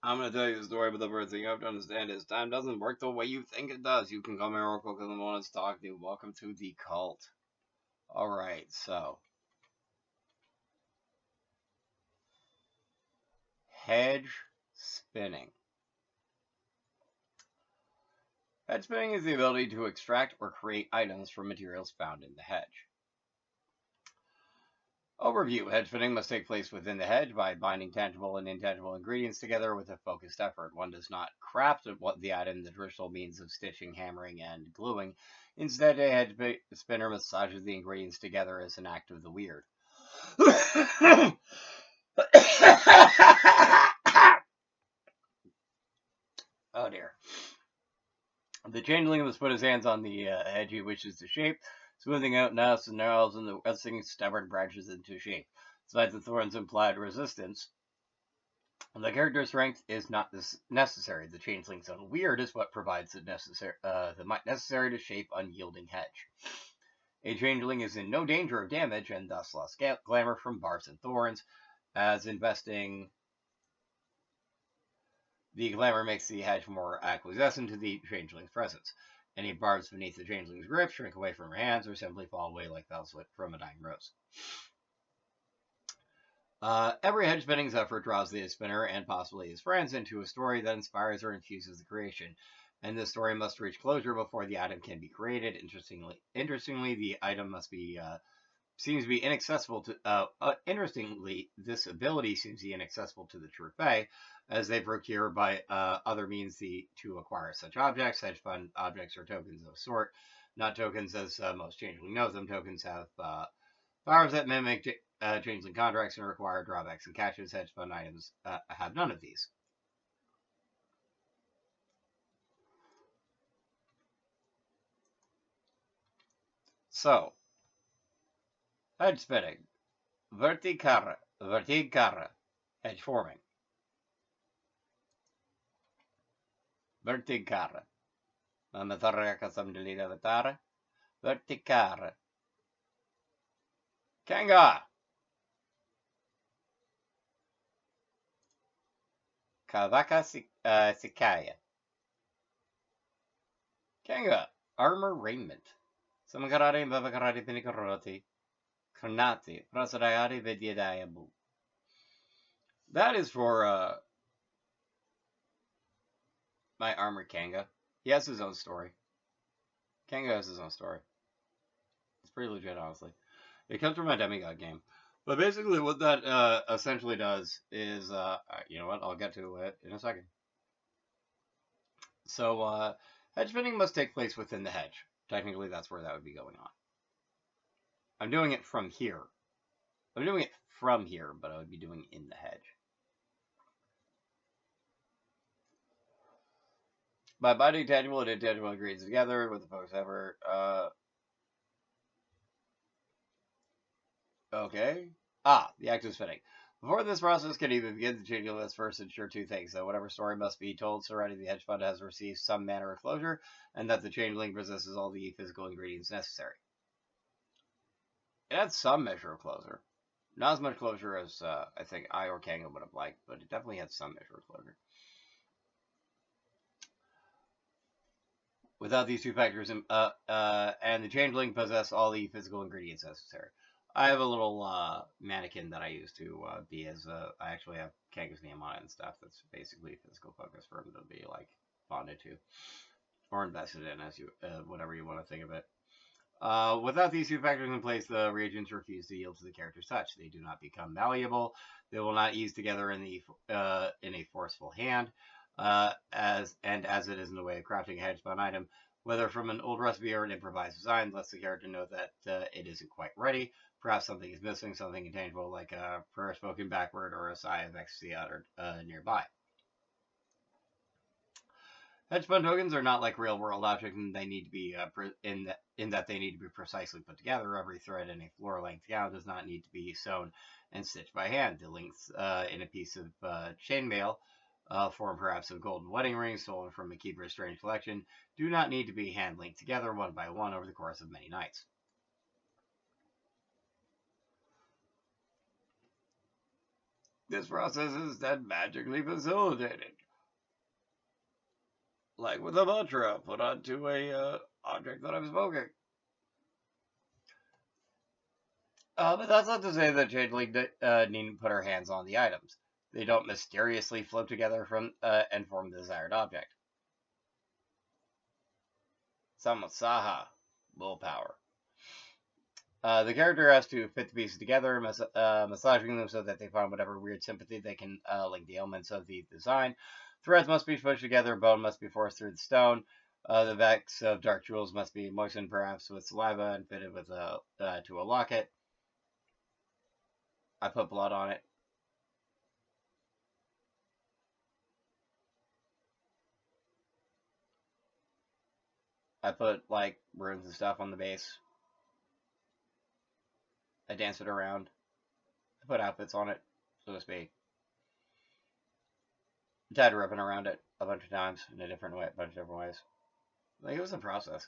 I'm going to tell you the story, but the first thing you have to understand is time doesn't work the way you think it does. You can call me Oracle because I'm the one to talk to you. Welcome to the cult. Alright, so. Hedge spinning. Hedge spinning is the ability to extract or create items from materials found in the hedge. Overview. Hedge spinning must take place within the hedge by binding tangible and intangible ingredients together with a focused effort. One does not craft what the item in the traditional means of stitching, hammering, and gluing. Instead, a hedge spinner massages the ingredients together as an act of the weird. Oh dear. The changeling must put his hands on the hedge he wishes to shape, smoothing out knots and gnarls and thrusting stubborn branches into shape. Despite the thorns' implied resistance, the character's strength is not necessary. The changeling's own weird is what provides the might necessary to shape unyielding hedge. A changeling is in no danger of damage and thus less glamour from barbs and thorns, as investing the glamour makes the hedge more acquiescent to the changeling's presence. Any barbs beneath the changeling's grip shrink away from her hands or simply fall away like petals from a dying rose. Every hedge spinning effort draws the spinner and possibly his friends into a story that inspires or infuses the creation, and this story must reach closure before the item can be created. Interestingly, the item must be seems to be inaccessible to. Interestingly, this ability seems to be inaccessible to the true Fae, as they procure by other means to acquire such objects. Hedge fund objects are tokens of a sort, not tokens as most changeling knows them. Tokens have powers that mimic changeling contracts and require drawbacks and catches. Hedge fund items have none of these. So, hedge spinning. Verticare. Hedge forming. Verticare. Mamatharra kasam delita vatara. Verticare. Kanga. Kavaka Sikaya. Kanga. Armor Raiment. Samakarari Bavakarari Pinikaroti. Karnati. Prasadayari Vidyadayabu. That is for my armor Kanga. He has his own story. Kanga has his own story. It's pretty legit, honestly. It comes from a demigod game. But basically what that essentially does is, you know what, I'll get to it in a second. So, hedge spinning must take place within the hedge. Technically, that's where that would be going on. I'm doing it from here. I'm doing it from here, but I would be doing it in the hedge. By binding tangible and intangible ingredients together with the focus effort, okay. The act of spinning. Before this process can even begin, the changeling must first ensure two things: that whatever story must be told surrounding the hedge fund has received some manner of closure, and that the changeling possesses all the physical ingredients necessary. It had some measure of closure. Not as much closure as I think I or Kanga would have liked, but it definitely had some measure of closure. Without these two factors, and the changeling possess all the physical ingredients necessary. I have a little mannequin that I use to be as I actually have Kanga's name on it and stuff. That's basically a physical focus for him to be like bonded to or invested in, as you whatever you want to think of it. Without these two factors in place, the reagents refuse to yield to the character's touch. They do not become malleable. They will not ease together in a forceful hand. As it is in the way of crafting a hedge-bound item, whether from an old recipe or an improvised design, lets the character know that it isn't quite ready. Perhaps something is missing, something intangible like a prayer spoken backward or a sigh of ecstasy uttered nearby. Hedge fund tokens are not like real world objects, and they need to be in that they need to be precisely put together. Every thread in a floor length gown does not need to be sewn and stitched by hand. The links in a piece of chainmail, formed perhaps of golden wedding rings stolen from a keeper's strange collection, do not need to be hand linked together one by one over the course of many nights. This process is then magically facilitated, like with a mantra put onto a object that I'm smoking. But that's not to say that Changeling needn't put her hands on the items. They don't mysteriously float together from and form the desired object. Samasaha, willpower. The character has to fit the pieces together, massaging them so that they find whatever weird sympathy they can link the elements of the design. Threads must be pushed together, bone must be forced through the stone. The backs of dark jewels must be moistened perhaps with saliva and fitted with to a locket. I put blood on it. I put like runes and stuff on the base. I dance it around. I put outfits on it, so to speak. I tied ribbon around it a bunch of times in a different way, a bunch of different ways. Like it was a process.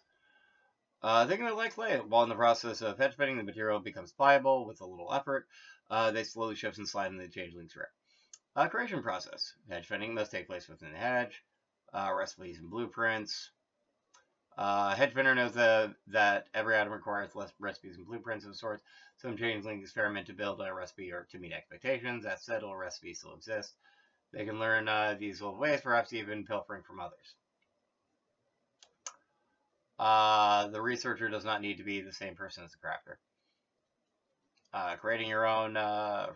Thinking of like clay, while in the process of hedge spinning, the material becomes pliable with a little effort. They slowly shift and slide in the changeling's grip. Creation process. Hedge spinning must take place within the hedge. Recipes and blueprints. Hedge spinner knows that every item requires less recipes and blueprints of sorts. Some changeling experiment to build a recipe or to meet expectations. That said, all recipes still exist. They can learn these old ways, perhaps even pilfering from others. The researcher does not need to be the same person as the crafter. Creating your own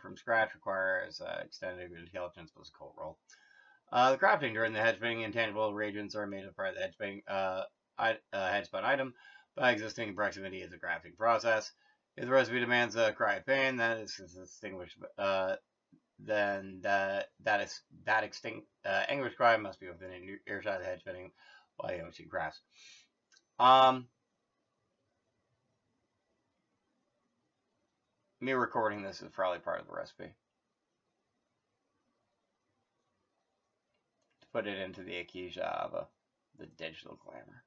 from scratch requires extended intelligence plus a cold roll. The crafting during the hedge spinning intangible reagents are made as part of the hedge spinning hedge spun item by existing proximity as a crafting process. If the recipe demands a cry of pain, that is extinguished. Then that extinguished cry must be within an earshot of the hedge spinning while the machine crafts. Me recording this is probably part of the recipe. To put it into the Akisha of the digital glamour.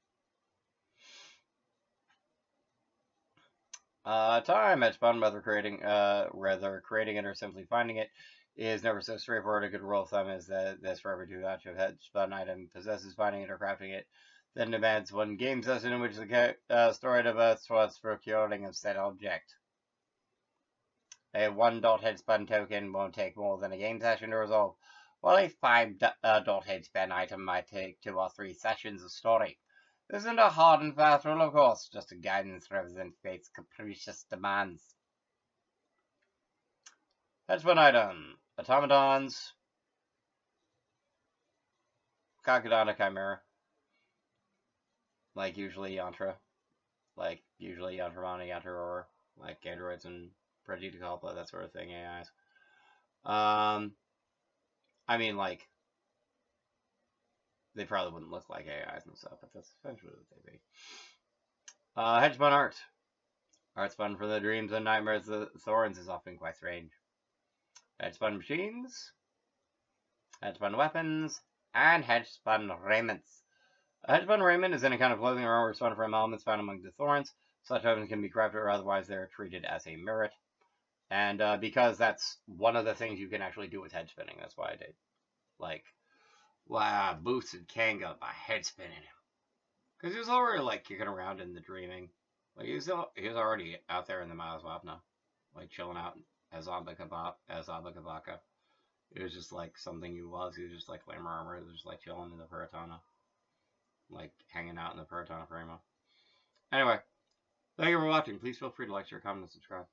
Time at spun, whether creating it or simply finding it, is never so straightforward. A good rule of thumb is that this for every 2 active head spun item possesses finding it or crafting it, then demands 1 game session in which the story develops towards procuring a said object. A 1 dot head spun token won't take more than a game session to resolve, while a 5 dot head spun item might take 2 or 3 sessions of story. This isn't a hard and fast rule, of course, just a guidance representing fate's capricious demands. Hedge spun item. Automatons. Kakadana Chimera. Like usually Yantra. Like usually Yantramani, Yantaror. Like androids and Prajitakapa, that sort of thing, AIs. I mean, like, they probably wouldn't look like AIs and stuff, but that's essentially what they be. Hedge spun art. Art spun for the dreams and nightmares of the thorns is often quite strange. Hedge spun machines. Hedge spun weapons. And hedge spun raiments. A hedge spun raiment is any kind of clothing or armor spun from elements found among the thorns. Such items can be crafted or otherwise they are treated as a merit. And because that's one of the things you can actually do with hedge spinning, that's why I did. Like, wow, boosted Kanga by head spinning him. Because he was already, like, kicking around in the dreaming. Like, he was already out there in the Miles Wapna. Like, chilling out as Abakabaka. It was just, like, something he was. He was just, like, glamour armor. He was just, like, chilling in the Puritana. Like, hanging out in the Puritana Frame. Anyway, thank you for watching. Please feel free to like, share, comment, and subscribe.